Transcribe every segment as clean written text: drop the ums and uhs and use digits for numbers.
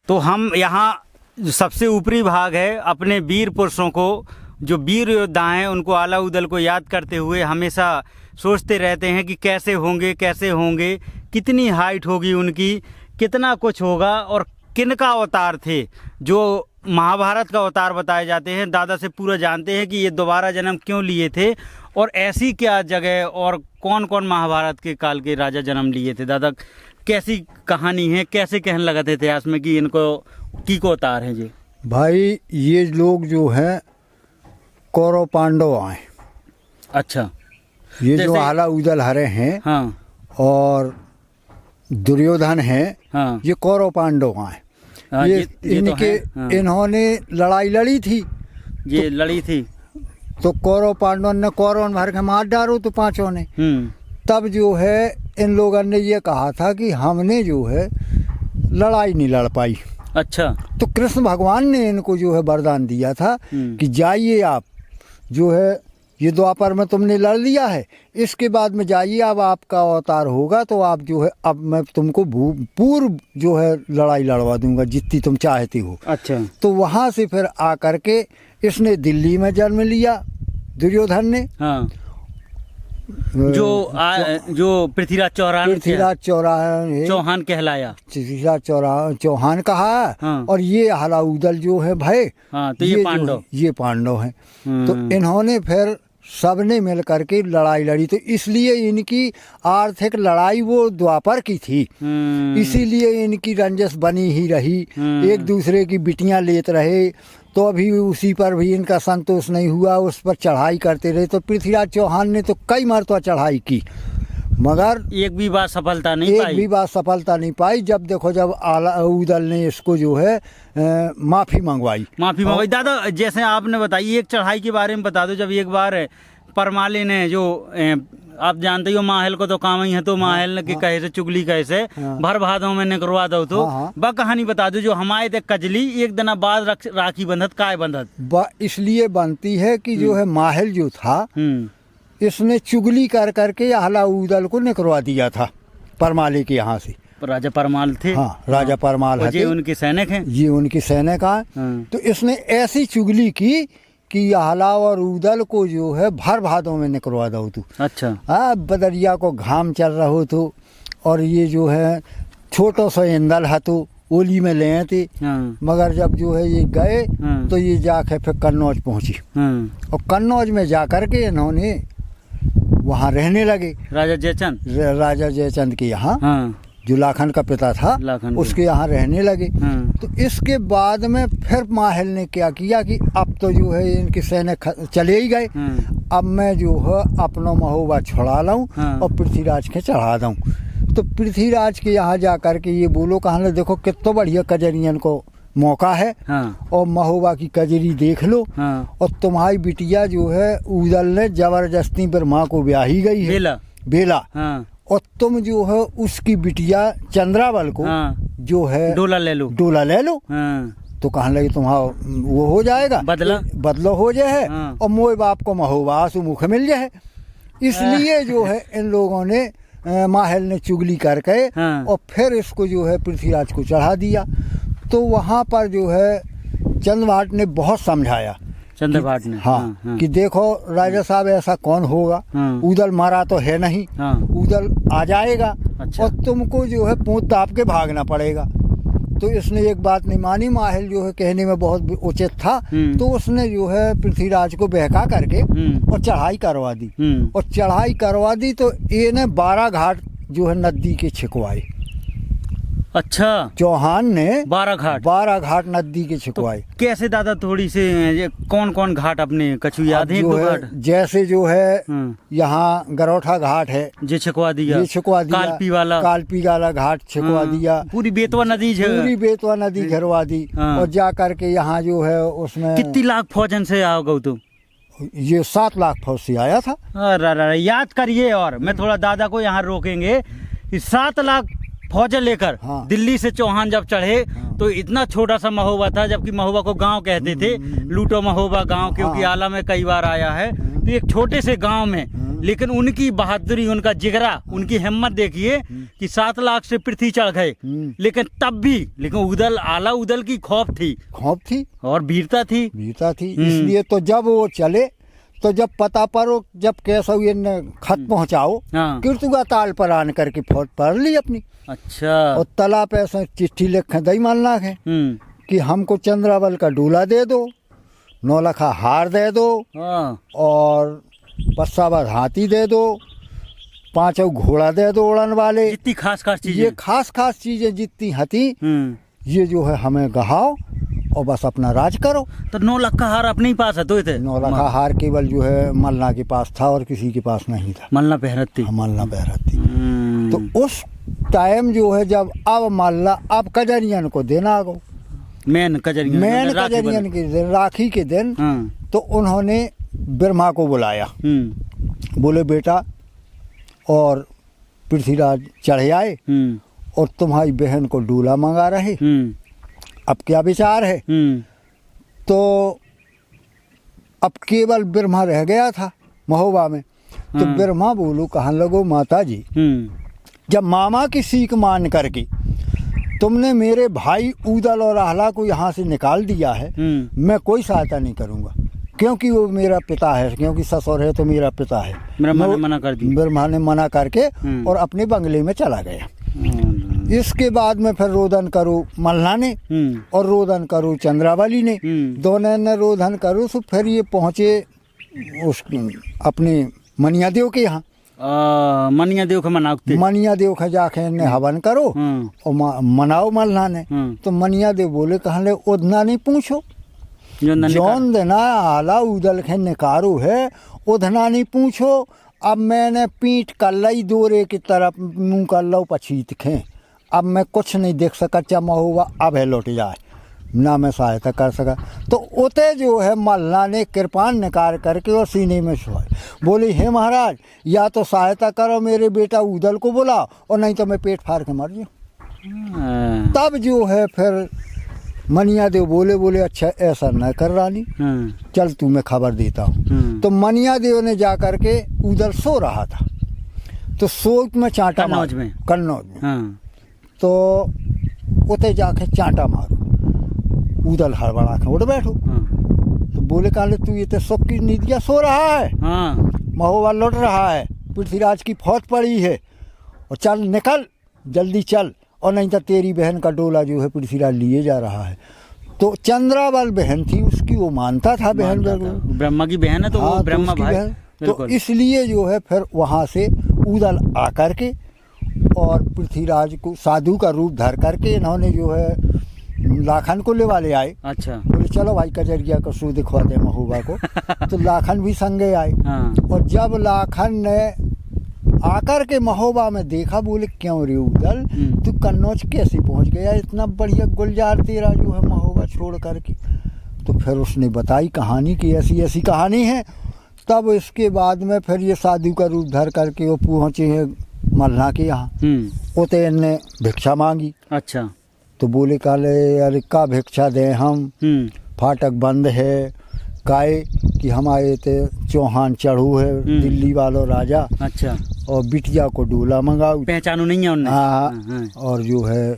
तो हम यहाँ सबसे ऊपरी भाग है, अपने वीर पुरुषों को, जो वीर योद्धा हैं, उनको आला उदल को याद करते हुए हमेशा सोचते रहते हैं कि कैसे होंगे, कितनी हाइट होगी उनकी, कितना कुछ होगा और किनका अवतार थे। जो महाभारत का अवतार बताए जाते हैं, दादा से पूरा जानते हैं कि ये दोबारा जन्म क्यों लिए थे और ऐसी क्या जगह और कौन कौन महाभारत के काल के राजा जन्म लिए थे। दादा कैसी कहानी है, कैसे कहने लगा थे इतिहास में कि इनको की को अवतार हैं जी? भाई ये लोग जो हैं कौरव पांडव आए। अच्छा, ये जो आला उदल हरे हैं, हाँ, और दुर्योधन है, हाँ, ये कौरव पांडव आए। हाँ, ये तो इनके है, हाँ। इन्होंने लड़ाई लड़ी थी, ये लड़ी थी तो कौरव पांडव ने कौरव भर के मार डालो तो पांचों ने। तब जो है इन लोगों ने ये कहा था कि हमने जो है लड़ाई नहीं लड़ पाई। अच्छा, तो कृष्ण भगवान ने इनको जो है वरदान दिया था कि जाइए आप, जो है ये द्वापर में तुमने लड़ लिया है, इसके बाद में जाइए, अब आपका अवतार होगा तो आप जो है, अब मैं तुमको पूर्व जो है लड़ाई लड़वा दूंगा जितनी तुम चाहते हो। अच्छा, तो वहाँ से फिर आकर के इसने दिल्ली में जन्म लिया दुर्योधन ने। हाँ, जो पृथ्वीराज चौहान कहलाया, पृथ्वीराज चौहान कहा। हाँ। और ये आला उदल जो है भाई, हाँ, तो ये पांडव हैं। तो इन्होंने फिर सबने मिल करके लड़ाई लड़ी, तो इसलिए इनकी आर्थिक लड़ाई वो द्वापर की थी, इसीलिए इनकी रंजस बनी ही रही, एक दूसरे की बिटियां लेते रहे। तो अभी उसी पर भी इनका संतोष नहीं हुआ, उस पर चढ़ाई करते रहे। तो पृथ्वीराज चौहान ने तो कई मरतबा चढ़ाई की, मगर एक भी बार सफलता नहीं पाई। जब देखो, जब आला उदल ने इसको जो है माफी मंगवाई। दादा, जैसे आपने बताई, एक चढ़ाई के बारे में बता दो। जब एक बार परमाली ने, जो आप जानते हो माहल को तो काम ही है, तो माहल ने कहे से चुगली कैसे भर भादों में करवा दो, तो वह कहानी बता दो। जो हमारे थे कजली एक दिन बाद राखी बंधत काय बंधत इसलिए बनती है कि जो है माहल जो था, इसने चुगली कर करके आला उदल को निकलवा दिया था परमाली के यहाँ से। राजा परमाल थे। हाँ, राजा परमाल ये उनके सैनिक हैं। ये उनके सैनिक हैं। तो इसने ऐसी चुगली की कि आला और उदल को जो है भर भादों में निकलवा दो तू। अच्छा, हाँ, बदरिया को घाम चल रहो तो, और ये जो है छोटो सा इंदल है तो ओली में ले थे। मगर जब जो है ये गए तो ये जाके फिर कन्नौज पहुंची, और कन्नौज में जा करके इन्होंने वहाँ रहने लगे। राजा जयचंद के यहाँ, जो लाखन का पिता था, उसके यहाँ रहने लगे। तो इसके बाद में फिर माहल ने क्या किया कि अब तो जो है इनके सैनिक चले ही गए, अब मैं जो है अपना महोबा छुड़ा लाऊं और पृथ्वीराज के चढ़ा दूं। तो पृथ्वीराज के यहाँ जा करके ये बोलो, कहने देखो कितना बढ़िया कजरियन को मौका है, और महोबा की कजरी देख लो, और तुम्हारी बिटिया जो है उदल ने जबरदस्ती पर माँ को ब्याही गई है, बेला, और तुम जो है उसकी बिटिया चंद्रावल को जो है डोला ले लो। तो कहने लगे तुम्हारा वो हो जाएगा, बदला हो जाए, और मोए बाप को महोबा सुमुख मिल जाए। इसलिए जो है इन लोगों ने माहल ने चुगली करके और फिर इसको जो है पृथ्वीराज को चढ़ा दिया। तो वहाँ पर जो है चंद्रभाट ने बहुत समझाया, चंद्रभाट ने, हाँ, कि देखो राजा साहब ऐसा कौन होगा, उदल मारा तो है नहीं, उदल आ जाएगा। अच्छा। और तुमको जो है पूंछ दाप के भागना पड़ेगा। तो इसने एक बात नहीं मानी, माहल जो है कहने में बहुत उचित था, तो उसने जो है पृथ्वीराज को बहका करके और चढ़ाई करवा दी। और चढ़ाई करवा दी तो इन्हें 12 घाट जो है नदी के छिकवाए। अच्छा, चौहान ने 12 घाट नदी के छिकवाए। तो कैसे दादा, थोड़ी से कौन कौन घाट अपने कछु याद है? जैसे जो है यहाँ गरौठा घाट है, ये छिकवा दिया, कालपी वाला घाट छिकवा दिया, पूरी बेतवा नदी घेरवा दी। और जा करके यहाँ जो है उसमें कितनी लाख फौजन से आओ गौ तुम? ये 7 लाख फौज से आया था। याद करिए, और मैं थोड़ा दादा को यहाँ रोकेंगे। 7 लाख फौज लेकर दिल्ली से चौहान जब चढ़े तो इतना छोटा सा महोबा था, जबकि महोबा को गांव कहते थे, लूटो महोबा गांव, क्योंकि आला में कई बार आया है। तो एक छोटे से गांव में लेकिन उनकी बहादुरी, उनका जिगरा, उनकी हिम्मत देखिए कि 7 लाख से पृथ्वी चढ़ गए, लेकिन तब भी लेकिन आला उदल की खौफ थी और वीरता थी। इसलिए तो जब वो चले तो जब पता पड़ो, जब केशव ने खत पहुंचाओ, कीर्तुआ ताल पर आन करके फौज पढ़ ली अपनी। अच्छा। और तला पे ऐसे चिट्ठी लिखे दई मानना है कि हमको चंद्रावल का डूला दे दो, 9 लाख हार दे दो, और बस्साबाद हाथी दे दो, 5 घोड़ा दे दो उड़न वाले। जितनी खास चीजें, ये खास चीजें जितनी हती, ये जो है हमें गहाओ और बस अपना राज करो। तो 9 लाख का हार अपने ही पास है? तो 9 लाख का हार केवल जो है मल्ला के पास था और किसी के पास नहीं था। मल्ला बहरत थी। मल्ला बहरत थी। तो उस टाइम जो है जब अब मल्ला अब कजरियन को देना गो, मेन कजरियन के दिन, राखी के दिन, तो उन्होंने ब्रह्मा को बुलाया। बोले बेटा और पृथ्वीराज चढ़े आए और तुम्हारी बहन को डूला मंगा रहे, अब क्या विचार है? तो अब केवल ब्रह्मा रह गया था महोबा में। तो ब्रह्मा बोलो कहने लगो माता जी, जब मामा की सीख मान करके तुमने मेरे भाई उदल और आहला को यहाँ से निकाल दिया है, मैं कोई सहायता नहीं करूँगा, क्योंकि वो मेरा पिता है, क्योंकि ससुर है तो मेरा पिता है। ब्रह्मा ने मना कर दिया। ब्रह्मा ने मना करके और अपने बंगले में चला गया। इसके बाद में फिर रोदन करो मल्ला ने और रोदन करो चंद्रावली ने, दोनों ने रोदन करो। तो फिर ये पहुँचे उस अपने मनिया देव के यहाँ। मनिया देव का जाके ने हवन करो और मनाओ मल्ला ने। तो मनिया देव बोले कहले उधना नहीं पूछो, जौन देना आला उदल के निकारो है उधना नहीं पूछो। अब मैंने पीठ कर लाई दोरे की तरफ मुँह कर लो पछीत खे, अब मैं कुछ नहीं देख सका, चमा हुआ अब है लौट जाए, ना मैं सहायता कर सका। तो उते जो है मल्ला ने कृपान निकाल करके और सीने में सोए, बोली हे महाराज या तो सहायता करो मेरे बेटा उदल को बुलाओ और नहीं तो मैं पेट फाड़ के मर जाऊँ। तब जो है फिर मनिया देव बोले अच्छा ऐसा न कर रानी, चल तू मैं खबर देता हूँ। तो मनिया देव ने जा करके उदल सो रहा था, तो सोच में चांटा कन्नौज में तो उते जाके चांटा मारो, उदल हड़बड़ा के उठ बैठो। तो बोले काले तू ये तो सुख की नीतियाँ सो रहा है, महोबा लौट रहा है, पृथ्वीराज की फौज पड़ी है, और चल निकल जल्दी चल, और नहीं तो तेरी बहन का डोला जो है पृथ्वीराज लिए जा रहा है। तो चंद्रावल बहन थी उसकी, वो मानता था बहन ब्रह्मा की बहन है तो वो ब्रह्मा भाई, तो इसलिए जो है फिर वहाँ से उदल आकर के और पृथ्वीराज को साधु का रूप धर करके इन्होंने जो है लाखन को ले वाले आए। अच्छा। बोले चलो भाई कजरिया को सू दिखवा दे महोबा को। तो लाखन भी संगे आए। और जब लाखन ने आकर के महोबा में देखा, बोले क्यों रे उदल तू कन्नौज कैसे पहुंच गया, इतना बढ़िया गुलजार तेरा जो है महोबा छोड़ करके। तो फिर उसने बताई कहानी की ऐसी ऐसी कहानी है। तब इसके बाद में फिर ये साधु का रूप धर करके वो पहुंचे हैं मल्ला के यहाँ। उते इनने भिक्षा मांगी। अच्छा। तो बोले काले अरे का भिक्षा दें हम, फाटक बंद है, काए कि हमारे ते चौहान चढ़ू है दिल्ली वालों राजा। अच्छा। और बिटिया को डोला मंगाओ, पहचानो नहीं है उन्हें। हाँ। और जो है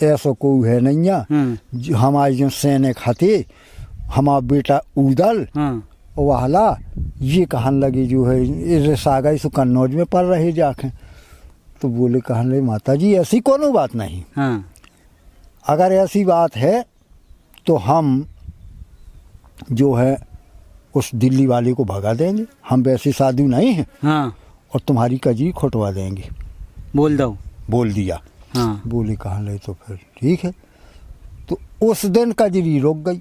ऐसा कोई है नहीं है, हमारे जो सैनिक हथे हमारा बेटा उदल वाला ये कहन लगे जो है सागा इस कन्नौज में पड़ रहे जाके। तो बोले कहने लगे माता जी ऐसी कोनो बात नहीं। हाँ। अगर ऐसी बात है तो हम जो है उस दिल्ली वाले को भगा देंगे, हम वैसे साधु नहीं हैं। हाँ। और तुम्हारी कजरी खुटवा देंगे। बोल दो। बोल दिया। हाँ। बोले कहने लगे तो फिर ठीक है। तो उस दिन कजरी रुक गई।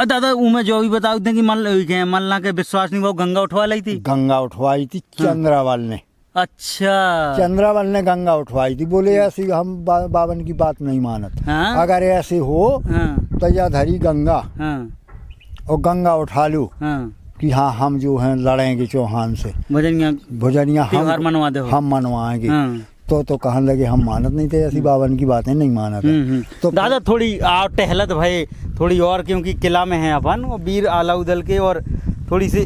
दादा मैं जो भी बता दें कि मल्ला के विश्वास नहीं, वो गंगा उठवा ली थी। गंगा उठवाई थी चंद्रावल ने। अच्छा। चंद्रावल ने गंगा उठवाई थी। बोले ऐसी हम बावन की बात नहीं मानत। हाँ? अगर ऐसे हो तो या धरी गंगा और गंगा उठा लो कि हाँ हम जो हैं लड़ेंगे चौहान से, भुजनिया हम मनवाएंगे। तो कहने लगे हम मानत नहीं थे, ऐसी बावन की बातें नहीं मानत। तो दादा थोड़ी टहलत भाई थोड़ी और, क्योंकि किला में है अपन वीर आला उदल के, और थोड़ी सी